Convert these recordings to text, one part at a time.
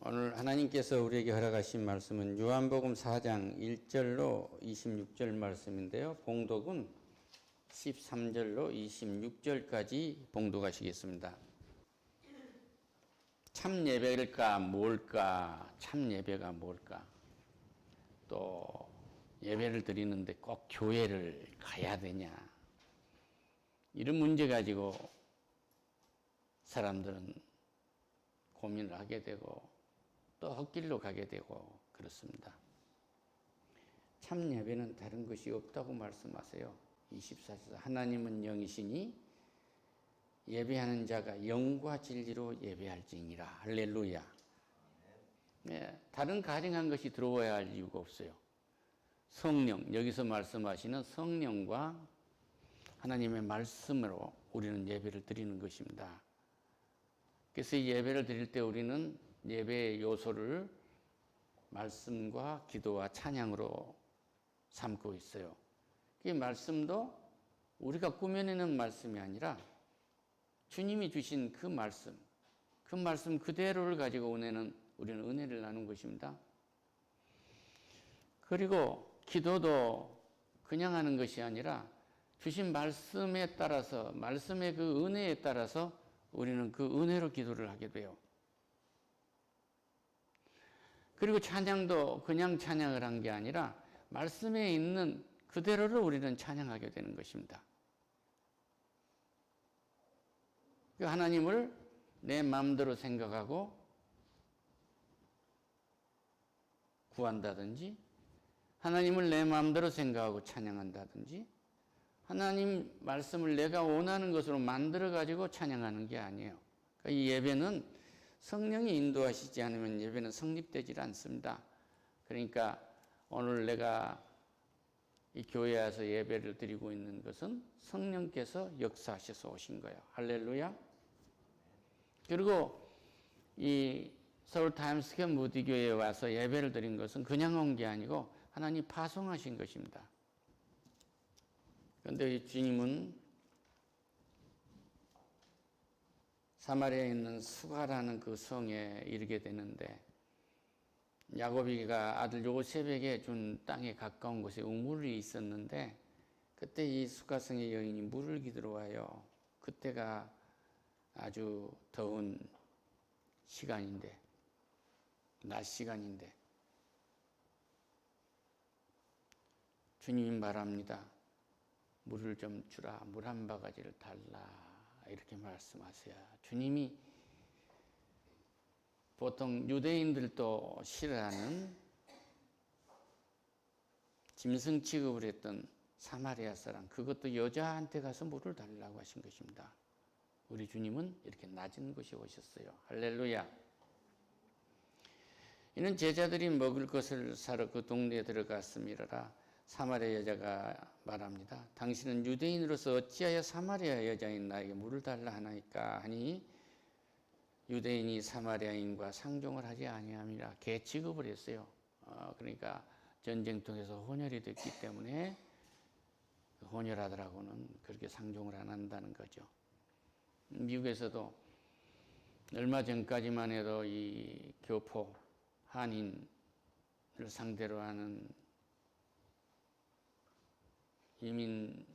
오늘 하나님께서 우리에게 허락하신 말씀은 요한복음 4장 1절로 26절 말씀인데요. 봉독은 13절로 26절까지 봉독하시겠습니다. 참 예배일까 뭘까? 참 예배가 뭘까? 또 예배를 드리는데 꼭 교회를 가야 되냐? 이런 문제 가지고 사람들은 고민을 하게 되고 또 헛길로 가게 되고 그렇습니다. 참 예배는 다른 것이 없다고 말씀하세요. 24절 하나님은 영이시니 예배하는 자가 영과 진리로 예배할지니라. 할렐루야. 네, 다른 가증한 것이 들어와야 할 이유가 없어요. 성령, 여기서 말씀하시는 성령과 하나님의 말씀으로 우리는 예배를 드리는 것입니다. 그래서 이 예배를 드릴 때 우리는 예배의 요소를 말씀과 기도와 찬양으로 삼고 있어요. 그 말씀도 우리가 꾸며내는 말씀이 아니라 주님이 주신 그 말씀 그대로를 가지고 우리는 은혜를 나눈 것입니다. 그리고 기도도 그냥 하는 것이 아니라 주신 말씀에 따라서 말씀의 그 은혜에 따라서 우리는 그 은혜로 기도를 하게 돼요. 그리고 찬양도 그냥 찬양을 한 게 아니라 말씀에 있는 그대로를 우리는 찬양하게 되는 것입니다. 하나님을 내 마음대로 생각하고 구한다든지 하나님을 내 마음대로 생각하고 찬양한다든지 하나님 말씀을 내가 원하는 것으로 만들어 가지고 찬양하는 게 아니에요. 그러니까 이 예배는 성령이 인도하시지 않으면 예배는 성립되지 않습니다. 그러니까 오늘 내가 이 교회에 와서 예배를 드리고 있는 것은 성령께서 역사하셔서 오신 거예요. 할렐루야. 그리고 이 서울 타임스퀘어 무디교회에 와서 예배를 드린 것은 그냥 온 게 아니고 하나님 파송하신 것입니다. 그런데 주님은 사마리아에 있는 수가라는 그 성에 이르게 되는데 야곱이가 아들 요셉에게 준 땅에 가까운 곳에 우물이 있었는데 그때 이 수가성의 여인이 물을 기들어 와요. 그때가 아주 더운 시간인데 낮 시간인데 주님이 말합니다. 물을 좀 주라. 물 한 바가지를 달라. 이렇게 말씀하세요. 주님이 보통 유대인들도 싫어하는 짐승 취급을 했던 사마리아 사람, 그것도 여자한테 가서 물을 달라고 하신 것입니다. 우리 주님은 이렇게 낮은 곳에 오셨어요. 할렐루야. 이는 제자들이 먹을 것을 사러 그 동네에 들어갔음이라. 사마리아 여자가 말합니다. 당신은 유대인으로서 어찌하여 사마리아 여자인 나에게 물을 달라 하나이까 하니 유대인이 사마리아인과 상종을 하지 아니함이라. 개 취급을 했어요. 그러니까 전쟁통에서 혼혈이 됐기 때문에 혼혈하더라고는 그렇게 상종을 안 한다는 거죠. 미국에서도 얼마 전까지만 해도 이 교포 한인을 상대로 하는 이민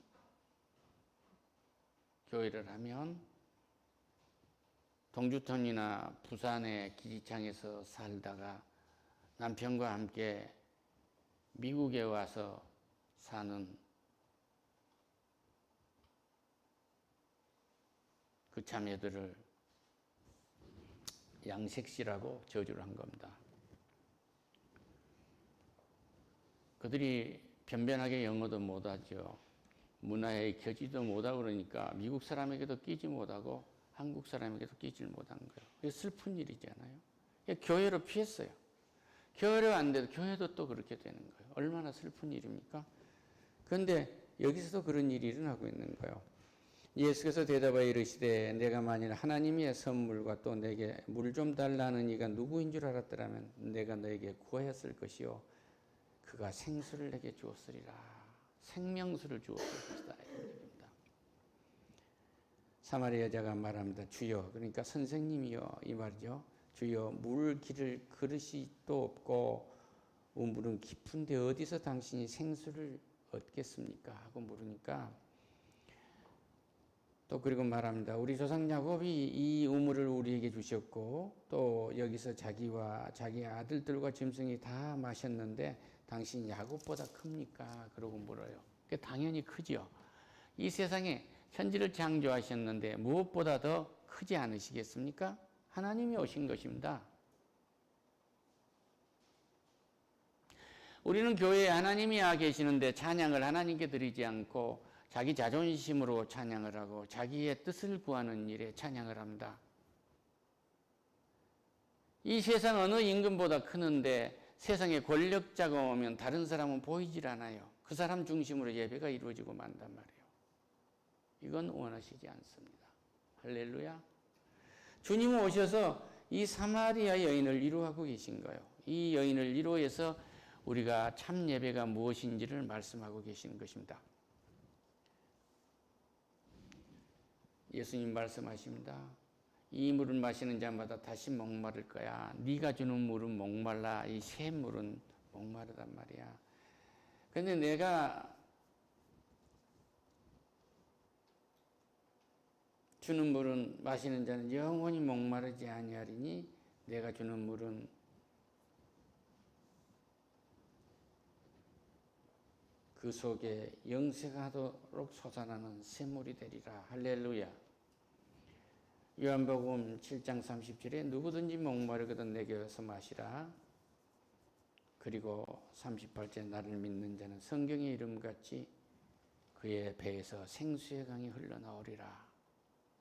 교회를 하면 동주천이나 부산의 기지창에서 살다가 남편과 함께 미국에 와서 사는 그 자매들을 양색시라고 저주를 한 겁니다. 그들이 변변하게 영어도 못하죠. 문화에 익혀지도 못하고 그러니까 미국 사람에게도 끼지 못하고 한국 사람에게도 끼지 못한 거예요. 이게 슬픈 일이잖아요. 교회로 피했어요. 교회로 안 돼도 교회도 또 그렇게 되는 거예요. 얼마나 슬픈 일입니까? 그런데 여기서도 그런 일이 일어나고 있는 거예요. 예수께서 대답하여 이르시되 내가 만일 하나님의 선물과 또 내게 물 좀 달라는 이가 누구인 줄 알았더라면 내가 너에게 구하였을 것이요 그가 생수를 내게 주었으리라. 생명수를 주었을 것이다. 이런 얘기입니다. 사마리아 여자가 말합니다. 주여, 그러니까 선생님이여 이 말이죠. 주여 물 기를 그릇이 또 없고 우물은 깊은데 어디서 당신이 생수를 얻겠습니까? 하고 물으니까 또 그리고 말합니다. 우리 조상 야곱이 이 우물을 우리에게 주셨고 또 여기서 자기와 자기 아들들과 짐승이 다 마셨는데 당신 야곱보다 큽니까? 그러고 물어요. 당연히 크죠. 이 세상에 천지를 창조하셨는데 무엇보다 더 크지 않으시겠습니까? 하나님이 오신 것입니다. 우리는 교회에 하나님이 와 계시는데 찬양을 하나님께 드리지 않고 자기 자존심으로 찬양을 하고 자기의 뜻을 구하는 일에 찬양을 합니다. 이 세상 어느 임금보다 크는데 세상에 권력자가 오면 다른 사람은 보이질 않아요. 그 사람 중심으로 예배가 이루어지고 만단 말이에요. 이건 원하시지 않습니다. 할렐루야. 주님은 오셔서 이 사마리아 여인을 위로하고 계신 거예요. 이 여인을 위로해서 우리가 참 예배가 무엇인지를 말씀하고 계시는 것입니다. 예수님 말씀하십니다. 이 물을 마시는 자마다 다시 목마를 거야. 네가 주는 물은 목말라. 이 새 물은 목마르단 말이야. 근데 내가 주는 물은 마시는 자는 영원히 목마르지 아니하리니 내가 주는 물은 그 속에 영생하도록 솟아나는 샘물이 되리라. 할렐루야. 요한복음 7장 30절에 누구든지 목마르거든 내게 와서 마시라. 그리고 38절 나를 믿는 자는 성경의 이름같이 그의 배에서 생수의 강이 흘러나오리라.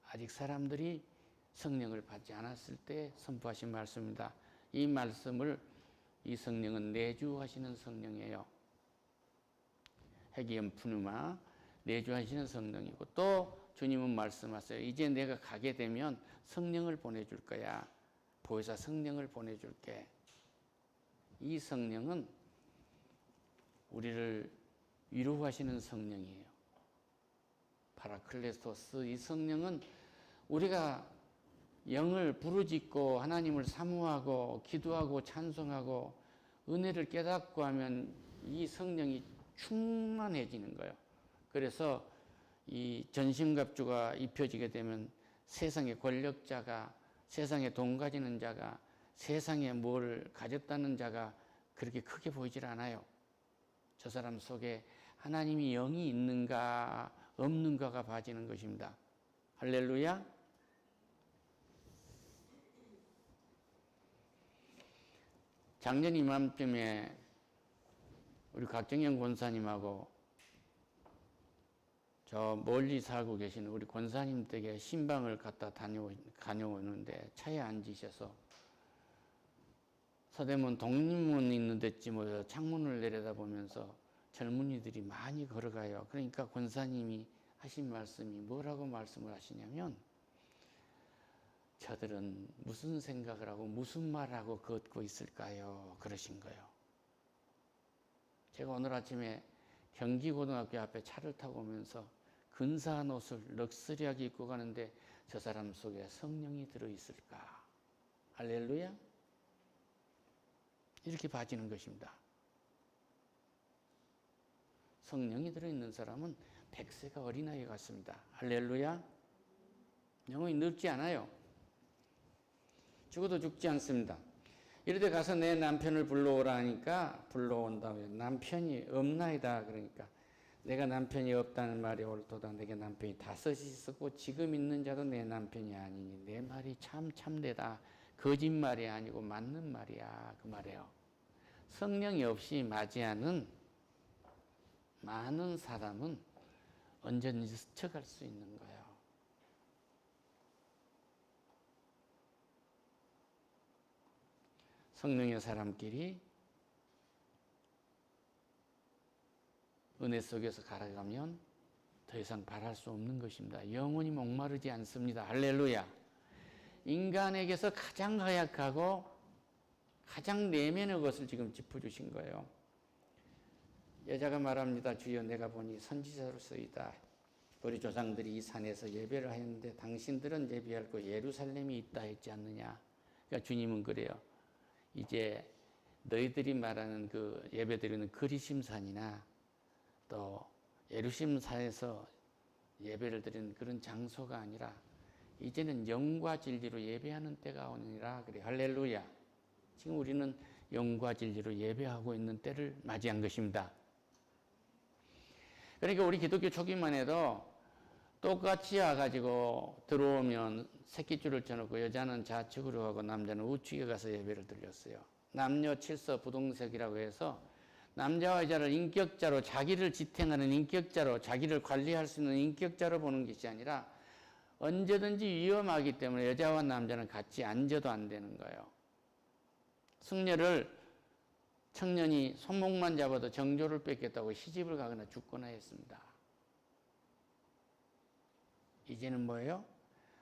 아직 사람들이 성령을 받지 않았을 때 선포하신 말씀입니다. 이 말씀을 이 성령은 내주하시는 성령이에요. 해기연 푸누마 내주하시는 성령이고 또 주님은 말씀하세요. 이제 내가 가게 되면 성령을 보내줄 거야. 보혜사 성령을 보내줄게. 이 성령은 우리를 위로하시는 성령이에요. 파라클레토스. 이 성령은 우리가 영을 부르짖고 하나님을 사모하고 기도하고 찬송하고 은혜를 깨닫고 하면 이 성령이 충만해지는 거예요. 그래서 이 전신갑주가 입혀지게 되면 세상의 권력자가, 세상에 돈 가지는 자가, 세상에 뭘 가졌다는 자가 그렇게 크게 보이질 않아요. 저 사람 속에 하나님이 영이 있는가 없는가가 봐지는 것입니다. 할렐루야. 작년 이맘쯤에 우리 각정영 권사님하고 저 멀리 살고 계시는 우리 권사님 댁에 신방을 갔다 다녀오는데 차에 앉으셔서 서대문 독립문 있는 데쯤 모여서 창문을 내려다보면서 젊은이들이 많이 걸어가요. 그러니까 권사님이 하신 말씀이 뭐라고 말씀을 하시냐면 저들은 무슨 생각을 하고 무슨 말을 하고 걷고 있을까요? 그러신 거예요. 제가 오늘 아침에 경기고등학교 앞에 차를 타고 오면서 근사한 옷을 럭셔리하게 입고 가는데 저 사람 속에 성령이 들어있을까? 할렐루야? 이렇게 봐지는 것입니다. 성령이 들어있는 사람은 100세가 어린아이 같습니다. 할렐루야? 영혼이 늙지 않아요. 죽어도 죽지 않습니다. 이럴 때 가서 내 남편을 불러오라 하니까 불러온다며 남편이 없나이다. 그러니까 내가 남편이 없다는 말이 옳도다. 내게 남편이 5이 있었고 지금 있는 자도 내 남편이 아니니 내 말이 참되다. 거짓말이 아니고 맞는 말이야. 그 말이에요. 성령이 없이 맞이하는 많은 사람은 언제든지 스쳐갈 수 있는 거예요. 성령의 사람끼리 은혜 속에서 갈아가면 더 이상 바랄 수 없는 것입니다. 영원히 목마르지 않습니다. 할렐루야. 인간에게서 가장 허약하고 가장 내면의 것을 지금 짚어주신 거예요. 여자가 말합니다. 주여 내가 보니 선지자로서이다. 우리 조상들이 이 산에서 예배를 하였는데 당신들은 예배할 곳 예루살렘이 있다 했지 않느냐. 그러니까 주님은 그래요. 이제 너희들이 말하는 그 예배드리는 그리심산이나 또 예루살렘산에서 예배를 드리는 그런 장소가 아니라 이제는 영과 진리로 예배하는 때가 오느니라. 그래. 할렐루야. 지금 우리는 영과 진리로 예배하고 있는 때를 맞이한 것입니다. 그러니까 우리 기독교 초기만 해도 똑같이 와가지고 들어오면 새끼줄을 쳐놓고 여자는 좌측으로 가고 남자는 우측에 가서 예배를 드렸어요. 남녀 칠서 부동석이라고 해서 남자와 여자를 인격자로, 자기를 지탱하는 인격자로, 자기를 관리할 수 있는 인격자로 보는 것이 아니라 언제든지 위험하기 때문에 여자와 남자는 같이 앉아도 안 되는 거예요. 승려를 청년이 손목만 잡아도 정조를 뺏겠다고 시집을 가거나 죽거나 했습니다. 이제는 뭐예요?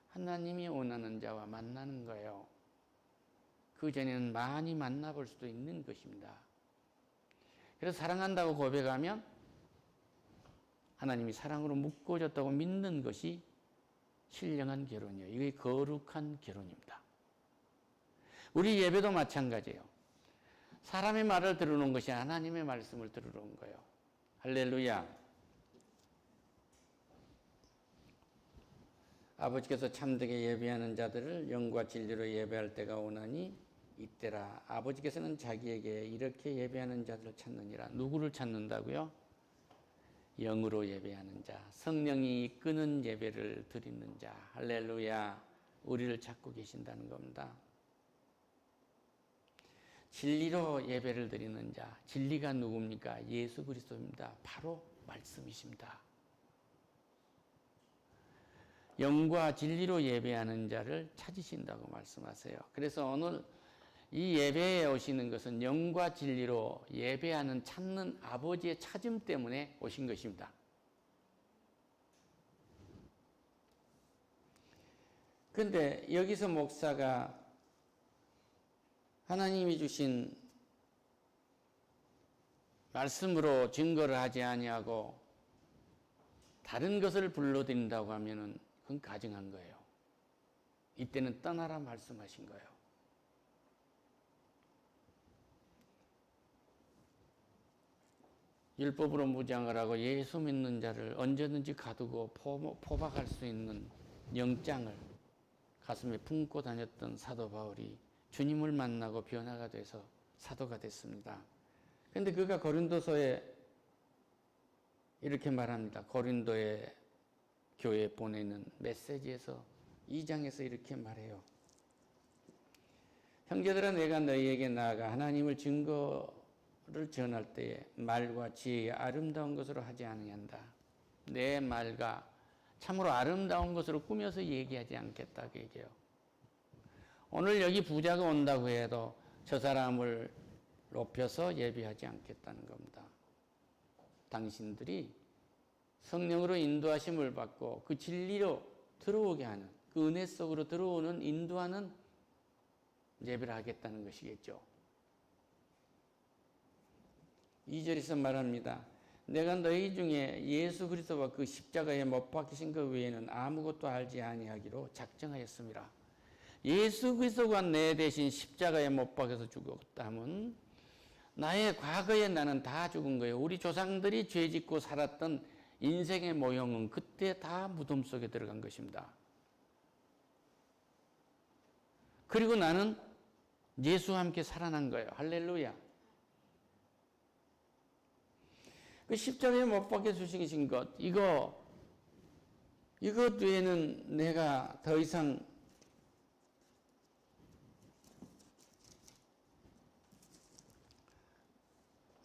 하나님이 원하는 자와 만나는 거예요. 그 전에는 많이 만나볼 수도 있는 것입니다. 그래서 사랑한다고 고백하면 하나님이 사랑으로 묶어줬다고 믿는 것이 신령한 결혼이에요. 이게 거룩한 결혼입니다. 우리 예배도 마찬가지예요. 사람의 말을 들으는 것이 하나님의 말씀을 들으러 온 거예요. 할렐루야. 아버지께서 참되게 예배하는 자들을 영과 진리로 예배할 때가 오나니 이때라. 아버지께서는 자기에게 이렇게 예배하는 자들을 찾느니라. 누구를 찾는다고요? 영으로 예배하는 자, 성령이 이끄는 예배를 드리는 자. 할렐루야. 우리를 찾고 계신다는 겁니다. 진리로 예배를 드리는 자. 진리가 누굽니까? 예수 그리스도입니다. 바로 말씀이십니다. 영과 진리로 예배하는 자를 찾으신다고 말씀하세요. 그래서 오늘 이 예배에 오시는 것은 영과 진리로 예배하는 찾는 아버지의 찾음 때문에 오신 것입니다. 그런데 여기서 목사가 하나님이 주신 말씀으로 증거를 하지 아니하고 다른 것을 불러드린다고 하면은 그건 가증한 거예요. 이때는 떠나라 말씀하신 거예요. 율법으로 무장을 하고 예수 믿는 자를 언제든지 가두고 포박할 수 있는 영장을 가슴에 품고 다녔던 사도 바울이 주님을 만나고 변화가 돼서 사도가 됐습니다. 그런데 그가 고린도서에 이렇게 말합니다. 고린도의 교회에 보내는 메시지에서 2장에서 이렇게 말해요. 형제들아, 내가 너희에게 나아가 하나님을 증거를 전할 때에 말과 지혜의 아름다운 것으로 하지 아니한다. 내 말과 참으로 아름다운 것으로 꾸며서 얘기하지 않겠다 그 얘기해요. 오늘 여기 부자가 온다고 해도 저 사람을 높여서 예배하지 않겠다는 겁니다. 당신들이 성령으로 인도하심을 받고 그 진리로 들어오게 하는, 그 은혜 속으로 들어오는 인도하는 예배를 하겠다는 것이겠죠. 2절에서 말합니다. 내가 너희 중에 예수 그리스도와 그 십자가에 못 박히신 것 외에는 아무것도 알지 아니하기로 작정하였습니다. 예수 그리스도가 내 대신 십자가에 못 박혀서 죽었다면 나의 과거에 나는 다 죽은 거예요. 우리 조상들이 죄 짓고 살았던 인생의 모형은 그때 다 무덤 속에 들어간 것입니다. 그리고 나는 예수와 함께 살아난 거예요. 할렐루야. 그 십자가에 못 박혀 주신 것, 이것 외에는 내가 더 이상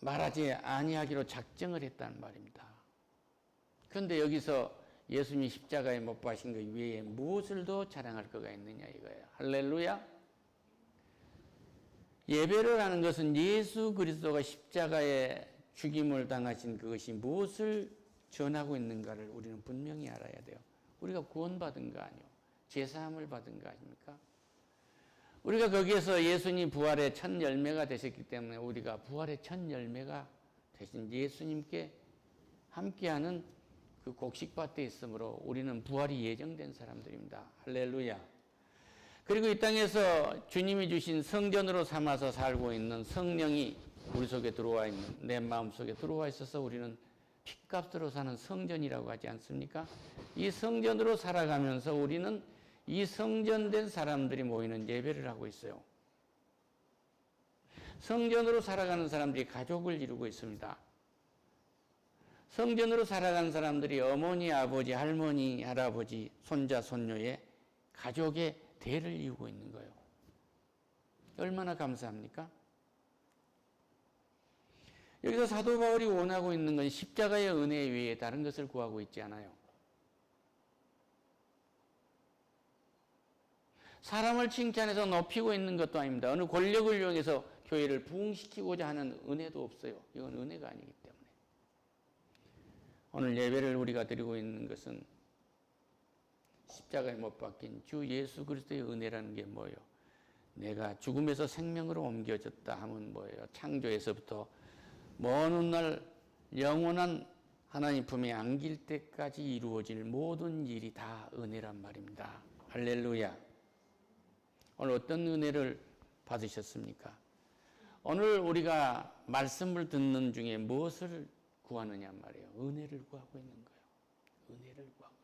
말하지 아니하기로 작정을 했다는 말입니다. 그런데 여기서 예수님이 십자가에 못 박힌 것 외에 무엇을 더 자랑할 거가 있느냐 이거예요. 할렐루야. 예배를 하는 것은 예수 그리스도가 십자가에 죽임을 당하신 그것이 무엇을 전하고 있는가를 우리는 분명히 알아야 돼요. 우리가 구원받은 거 아니요, 제사함을 받은 거 아닙니까? 우리가 거기에서 예수님 부활의 첫 열매가 되셨기 때문에 우리가 부활의 첫 열매가 되신 예수님께 함께하는 그 곡식밭에 있으므로 우리는 부활이 예정된 사람들입니다. 할렐루야. 그리고 이 땅에서 주님이 주신 성전으로 삼아서 살고 있는 성령이 우리 속에 들어와 있는, 내 마음 속에 들어와 있어서 우리는 핏값으로 사는 성전이라고 하지 않습니까? 이 성전으로 살아가면서 우리는 이 성전된 사람들이 모이는 예배를 하고 있어요. 성전으로 살아가는 사람들이 가족을 이루고 있습니다. 성전으로 살아가는 사람들이 어머니, 아버지, 할머니, 할아버지, 손자, 손녀의 가족의 대를 이루고 있는 거예요. 얼마나 감사합니까? 여기서 사도 바울이 원하고 있는 건 십자가의 은혜 외에 다른 것을 구하고 있지 않아요. 사람을 칭찬해서 높이고 있는 것도 아닙니다. 어느 권력을 이용해서 교회를 부흥시키고자 하는 은혜도 없어요. 이건 은혜가 아니기 때문에. 오늘 예배를 우리가 드리고 있는 것은 십자가에 못 박힌 주 예수 그리스도의 은혜라는 게 뭐예요? 내가 죽음에서 생명으로 옮겨졌다 하면 뭐예요? 창조에서부터 먼 훗날 영원한 하나님 품에 안길 때까지 이루어질 모든 일이 다 은혜란 말입니다. 할렐루야. 오늘 어떤 은혜를 받으셨습니까? 오늘 우리가 말씀을 듣는 중에 무엇을 구하느냐 말이에요. 은혜를 구하고 있는 거예요. 은혜를 구하고.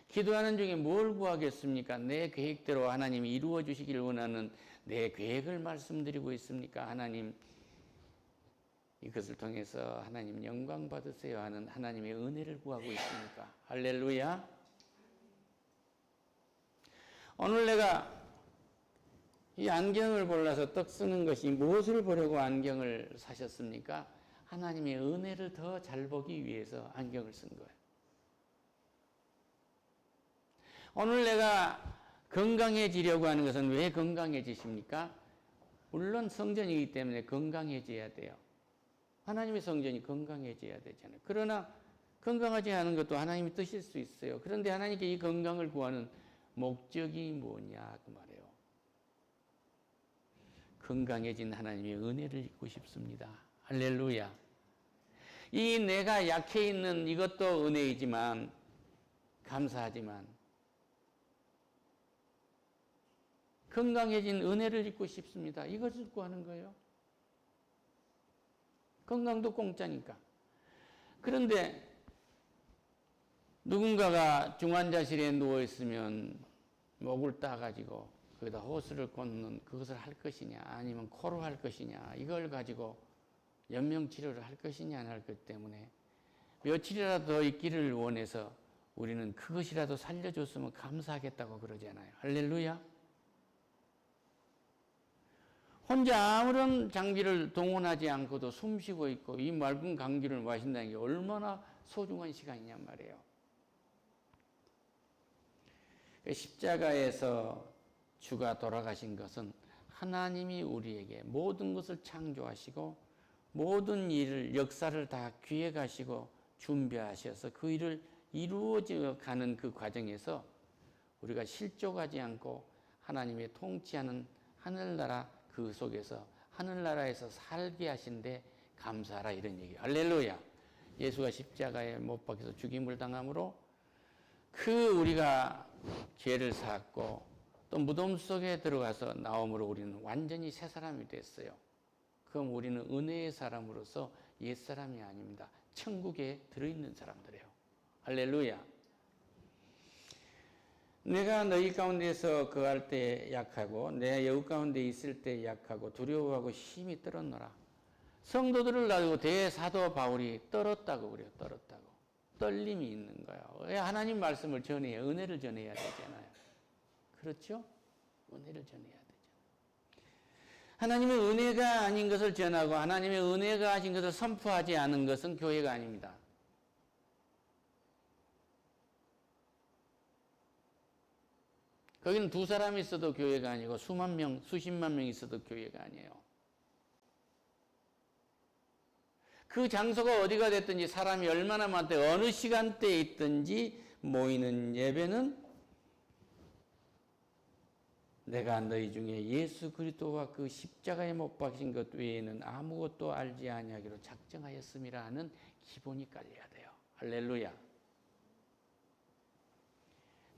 기도하는 중에 뭘 구하겠습니까? 내 계획대로 하나님이 이루어 주시기를 원하는 내 계획을 말씀드리고 있습니까? 하나님, 이것을 통해서 하나님 영광 받으세요 하는 하나님의 은혜를 구하고 있습니까? 할렐루야. 오늘 내가 이 안경을 골라서 떡 쓰는 것이 무엇을 보려고 안경을 사셨습니까? 하나님의 은혜를 더 잘 보기 위해서 안경을 쓴 거예요. 오늘 내가 건강해지려고 하는 것은 왜 건강해지십니까? 물론 성전이기 때문에 건강해져야 돼요. 하나님의 성전이 건강해져야 되잖아요. 그러나 건강하지 않은 것도 하나님의 뜻일 수 있어요. 그런데 하나님께 이 건강을 구하는 목적이 뭐냐 그 말이에요. 건강해진 하나님의 은혜를 입고 싶습니다. 할렐루야. 이 내가 약해 있는 이것도 은혜이지만 감사하지만 건강해진 은혜를 입고 싶습니다. 이것을 구하는 거예요. 건강도 공짜니까. 그런데 누군가가 중환자실에 누워있으면 목을 따가지고 거기다 호스를 꽂는 그것을 할 것이냐 아니면 코로 할 것이냐 이걸 가지고 연명치료를 할 것이냐 안 할 것 때문에 며칠이라도 더 있기를 원해서 우리는 그것이라도 살려줬으면 감사하겠다고 그러잖아요. 할렐루야. 혼자 아무런 장비를 동원하지 않고도 숨 쉬고 있고 이 맑은 강물을 마신다는 게 얼마나 소중한 시간이냔 말이에요. 십자가에서 주가 돌아가신 것은 하나님이 우리에게 모든 것을 창조하시고 모든 일을 역사를 다 기획하시고 준비하셔서 그 일을 이루어져 가는 그 과정에서 우리가 실족하지 않고 하나님의 통치하는 하늘나라 그 속에서 하늘나라에서 살게 하신데 감사하라 이런 얘기예요. 할렐루야. 예수가 십자가에 못 박혀서 죽임을 당함으로 그 우리가 죄를 샀고 또 무덤 속에 들어가서 나옴으로 우리는 완전히 새 사람이 됐어요. 그럼 우리는 은혜의 사람으로서 옛사람이 아닙니다. 천국에 들어있는 사람들이에요. 할렐루야. 내가 너희 가운데서 거할 때 약하고 내 여우 가운데 있을 때 약하고 두려워하고 힘이 떨었노라. 성도들을 놔두고 대사도 바울이 떨었다고 그래요. 떨었다고. 떨림이 있는 거예요. 왜 하나님 말씀을 전해야 은혜를 전해야 되잖아요. 그렇죠? 은혜를 전해야 되잖아요. 하나님의 은혜가 아닌 것을 전하고 하나님의 은혜가 아닌 것을 선포하지 않은 것은 교회가 아닙니다. 거기는 두 사람이 있어도 교회가 아니고 수만 명, 수십만 명 있어도 교회가 아니에요. 그 장소가 어디가 됐든지 사람이 얼마나 많대 어느 시간대에 있든지 모이는 예배는 내가 너희 중에 예수 그리스도와 그 십자가에 못 박힌 것 외에는 아무것도 알지 아니하기로 작정하였음이라 하는 기본이 깔려야 돼요. 할렐루야.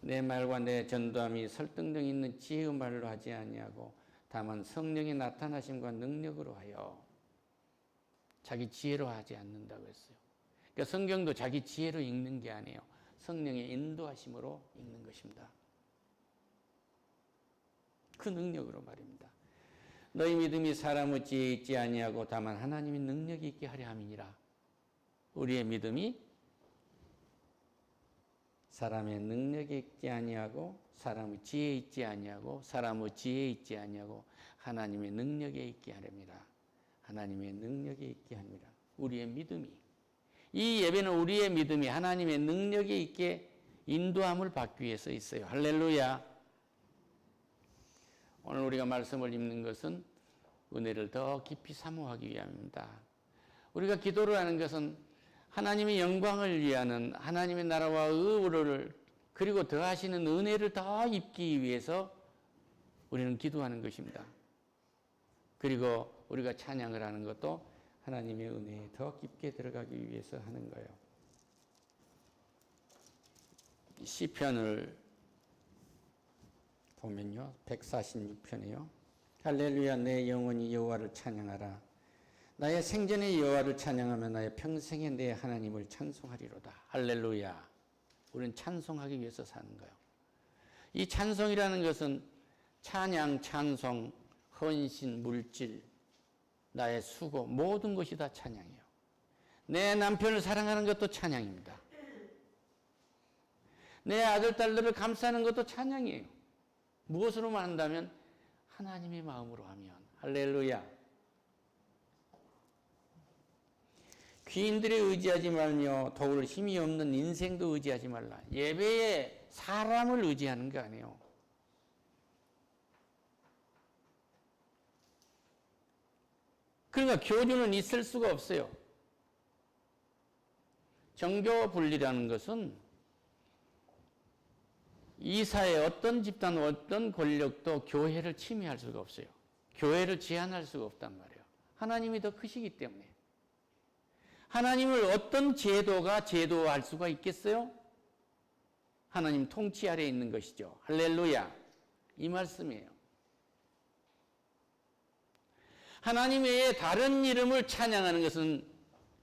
내 말과 내 전도함이 설득력 있는 지혜의 말로 하지 아니하고 다만 성령의 나타나심과 능력으로 하여. 자기 지혜로 하지 않는다고 했어요. 그러니까 성경도 자기 지혜로 읽는 게 아니에요. 성령의 인도하심으로 읽는 것입니다. 그 능력으로 말입니다. 너희 믿음이 사람의 지혜에 있지 아니하고 다만 하나님의 능력이 있게 하려 함이니라. 우리의 믿음이 사람의 능력에 있지 아니하고 사람의 지혜에 있지 아니하고 사람의 지혜에 있지 아니하고 하나님의 능력에 있게 하렵니다. 하나님의 능력에 있게 합니다. 우리의 믿음이, 이 예배는 우리의 믿음이 하나님의 능력에 있게 인도함을 받기 위해서 있어요. 할렐루야. 오늘 우리가 말씀을 읽는 것은 은혜를 더 깊이 사모하기 위함입니다. 우리가 기도를 하는 것은 하나님의 영광을 위하는 하나님의 나라와 의를 그리고 더하시는 은혜를 더 입기 위해서 우리는 기도하는 것입니다. 그리고 우리가 찬양을 하는 것도 하나님의 은혜에 더 깊게 들어가기 위해서 하는 거예요. 시편을 보면요, 146편이요. 할렐루야, 내 영혼이 여호와를 찬양하라. 나의 생전에 여호와를 찬양하며 나의 평생에 내 하나님을 찬송하리로다. 할렐루야. 우리는 찬송하기 위해서 사는 거예요. 이 찬송이라는 것은 찬양, 찬송, 헌신, 물질, 나의 수고, 모든 것이 다 찬양이에요. 내 남편을 사랑하는 것도 찬양입니다. 내 아들, 딸들을 감싸는 것도 찬양이에요. 무엇으로만 한다면 하나님의 마음으로 하면. 할렐루야. 귀인들에 의지하지 말며 도울 힘이 없는 인생도 의지하지 말라. 예배에 사람을 의지하는 게 아니에요. 그러니까 교주는 있을 수가 없어요. 정교 분리라는 것은 이 사회 어떤 집단, 어떤 권력도 교회를 침해할 수가 없어요. 교회를 제한할 수가 없단 말이에요. 하나님이 더 크시기 때문에. 하나님을 어떤 제도가 제도할 수가 있겠어요? 하나님 통치 아래에 있는 것이죠. 할렐루야. 이 말씀이에요. 하나님 외에 다른 이름을 찬양하는 것은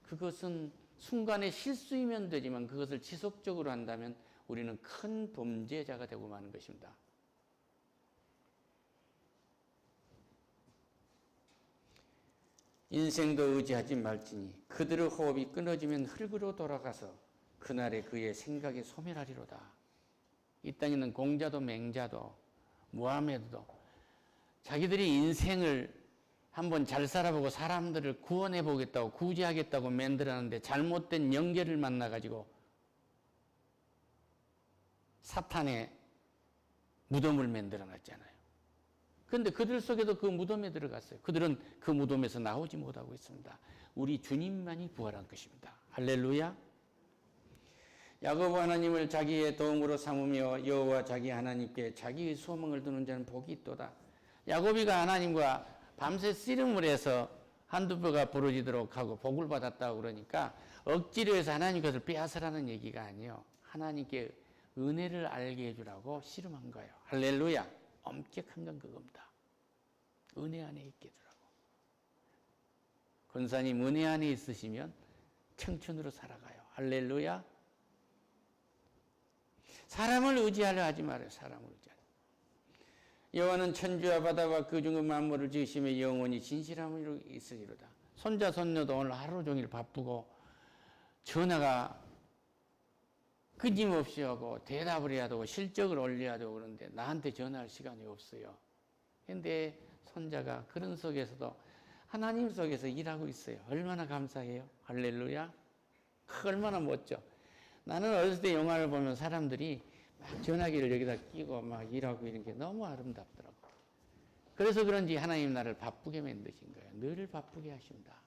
그것은 순간의 실수이면 되지만 그것을 지속적으로 한다면 우리는 큰 범죄자가 되고 마는 것입니다. 인생도 의지하지 말지니 그들의 호흡이 끊어지면 흙으로 돌아가서 그날에 그의 생각이 소멸하리로다. 이 땅에는 공자도 맹자도 무하메드도 자기들이 인생을 한번 잘 살아보고 사람들을 구원해 보겠다고 구제하겠다고 만들었는데 잘못된 영계를 만나가지고 사탄의 무덤을 만들어 놨잖아요. 그런데 그들 속에도 그 무덤에 들어갔어요. 그들은 그 무덤에서 나오지 못하고 있습니다. 우리 주님만이 부활한 것입니다. 할렐루야. 야고보 하나님을 자기의 도움으로 삼으며 여호와 자기 하나님께 자기의 소망을 두는 자는 복이 있도다. 야고비가 하나님과 밤새 씨름을 해서 한두 뼈가 부러지도록 하고 복을 받았다고 그러니까 억지로 해서 하나님 것을 빼앗으라는 얘기가 아니에요. 하나님께 은혜를 알게 해주라고 씨름한 거예요. 할렐루야. 엄격한 건 그겁니다. 은혜 안에 있게 해주라고. 권사님 은혜 안에 있으시면 청춘으로 살아가요. 할렐루야. 사람을 의지하려 하지 말아요. 사람을 의지하려. 여호와는 천지와 바다와 그 중의 만물을 지으시며 영원히 진실함으로 있으리로다. 손자 손녀도 오늘 하루 종일 바쁘고 전화가 끊임없이 하고 대답을 해야 되고 실적을 올려야 되고 그런데 나한테 전화할 시간이 없어요. 그런데 손자가 그런 속에서도 하나님 속에서 일하고 있어요. 얼마나 감사해요. 할렐루야. 얼마나 멋져. 나는 어렸을 때 영화를 보면 사람들이 막 전화기를 여기다 끼고 막 일하고 이런 게 너무 아름답더라고. 그래서 그런지 하나님 나를 바쁘게 만드신 거예요. 늘 바쁘게 하신다.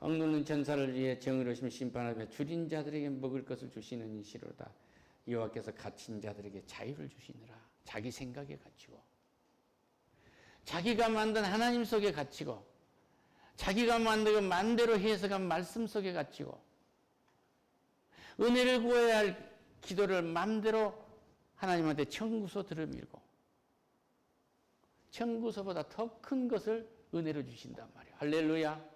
억누르는 천사를 위해 정의로우심 심판하며 줄인 자들에게 먹을 것을 주시는 이시로다. 여호와께서 갇힌 자들에게 자유를 주시느라. 자기 생각에 갇히고 자기가 만든 하나님 속에 갇히고 자기가 만들고 만대로 해석한 말씀 속에 갇히고 은혜를 구해야 할 기도를 마음대로 하나님한테 청구서 들어밀고 청구서보다 더 큰 것을 은혜로 주신단 말이에요. 할렐루야.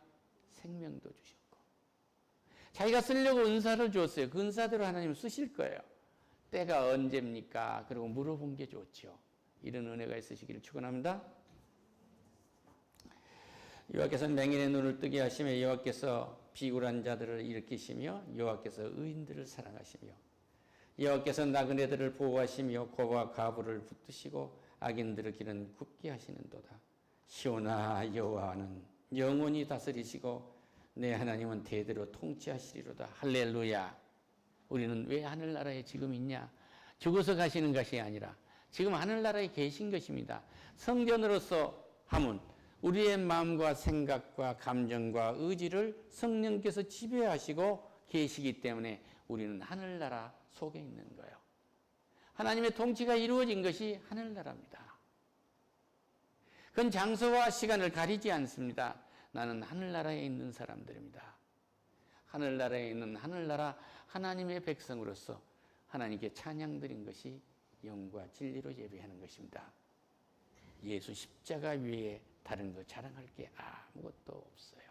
생명도 주셨고 자기가 쓰려고 은사를 주었어요. 그 은사대로 하나님 쓰실 거예요. 때가 언제입니까? 그리고 물어본 게 좋죠. 이런 은혜가 있으시기를 축원합니다. 여호와께서 맹인의 눈을 뜨게 하시며 여호와께서 비굴한 자들을 일으키시며 여호와께서 의인들을 사랑하시며 여호와께서 나그네들을 보호하시며 고와 가부를 붙드시고 악인들의 길은 굽게 하시는도다. 시온아 여호와는 영원히 다스리시고 내 하나님은 대대로 통치하시리로다. 할렐루야. 우리는 왜 하늘나라에 지금 있냐? 죽어서 가시는 것이 아니라 지금 하늘나라에 계신 것입니다. 성전으로서 함은 우리의 마음과 생각과 감정과 의지를 성령께서 지배하시고 계시기 때문에 우리는 하늘나라 속에 있는 거예요. 하나님의 통치가 이루어진 것이 하늘나라입니다. 그건 장소와 시간을 가리지 않습니다. 나는 하늘나라에 있는 사람들입니다. 하늘나라에 있는 하늘나라 하나님의 백성으로서 하나님께 찬양 드린 것이 영과 진리로 예배하는 것입니다. 예수 십자가 위에 다른 거 자랑할 게 아무것도 없어요.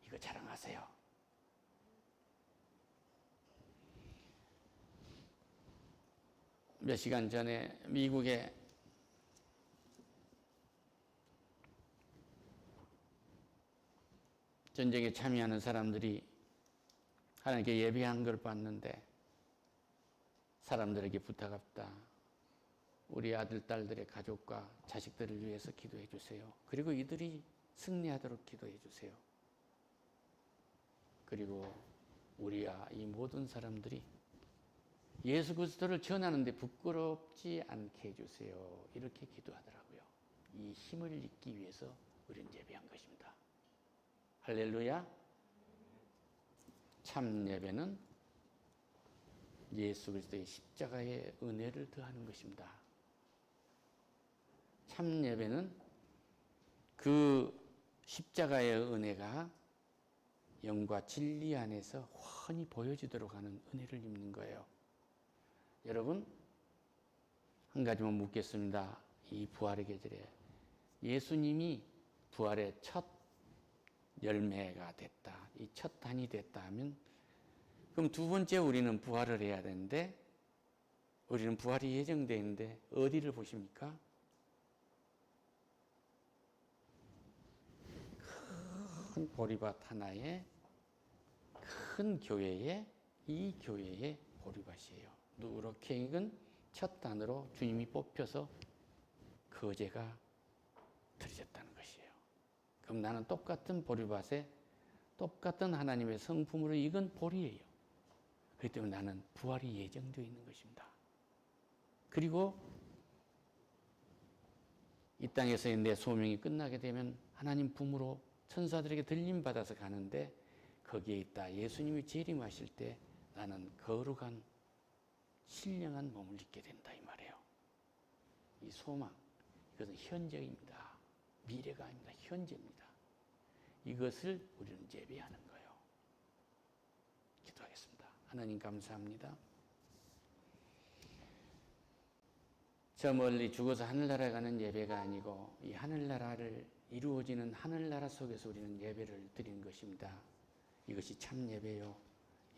이거 자랑하세요. 몇 시간 전에 미국에 전쟁에 참여하는 사람들이 하나님께 예배한 걸 봤는데 사람들에게 부탁합니다. 우리 아들, 딸들의 가족과 자식들을 위해서 기도해 주세요. 그리고 이들이 승리하도록 기도해 주세요. 그리고 우리와 이 모든 사람들이 예수 그리스도를 전하는데 부끄럽지 않게 해주세요. 이렇게 기도하더라고요. 이 힘을 잊기 위해서 우리는 예배한 것입니다. 할렐루야. 참 예배는 예수 그리스도의 십자가의 은혜를 더하는 것입니다. 참 예배는 그 십자가의 은혜가 영과 진리 안에서 훤히 보여지도록 하는 은혜를 입는 거예요. 여러분, 한 가지만 묻겠습니다. 이 부활의 계절에 예수님이 부활의 첫 열매가 됐다. 이 첫 단이 됐다 하면 그럼 두 번째 우리는 부활을 해야 되는데 우리는 부활이 예정되어 있는데 어디를 보십니까? 큰 보리밭 하나에 큰 교회에 이 교회의 보리밭이에요. 누렇게 익은 첫 단으로 주님이 뽑혀서 거제가 드려졌다는 것이에요. 그럼 나는 똑같은 보리밭에 똑같은 하나님의 성품으로 익은 보리예요. 그렇기 때문에 나는 부활이 예정되어 있는 것입니다. 그리고 이 땅에서의 내 소명이 끝나게 되면 하나님 품으로 천사들에게 들림받아서 가는데 거기에 있다 예수님이 재림하실 때 나는 거룩한 신령한 몸을 입게 된다 이 말이에요. 이 소망, 이것은 현재입니다. 미래가 아닙니다. 현재입니다. 이것을 우리는 예배하는 거예요. 기도하겠습니다. 하나님 감사합니다. 저 멀리 죽어서 하늘나라에 가는 예배가 아니고 이 하늘나라를 이루어지는 하늘나라 속에서 우리는 예배를 드리는 것입니다. 이것이 참 예배요.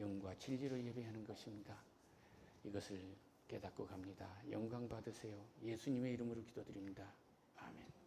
영과 진리로 예배하는 것입니다. 이것을 깨닫고 갑니다. 영광 받으세요. 예수님의 이름으로 기도드립니다. 아멘.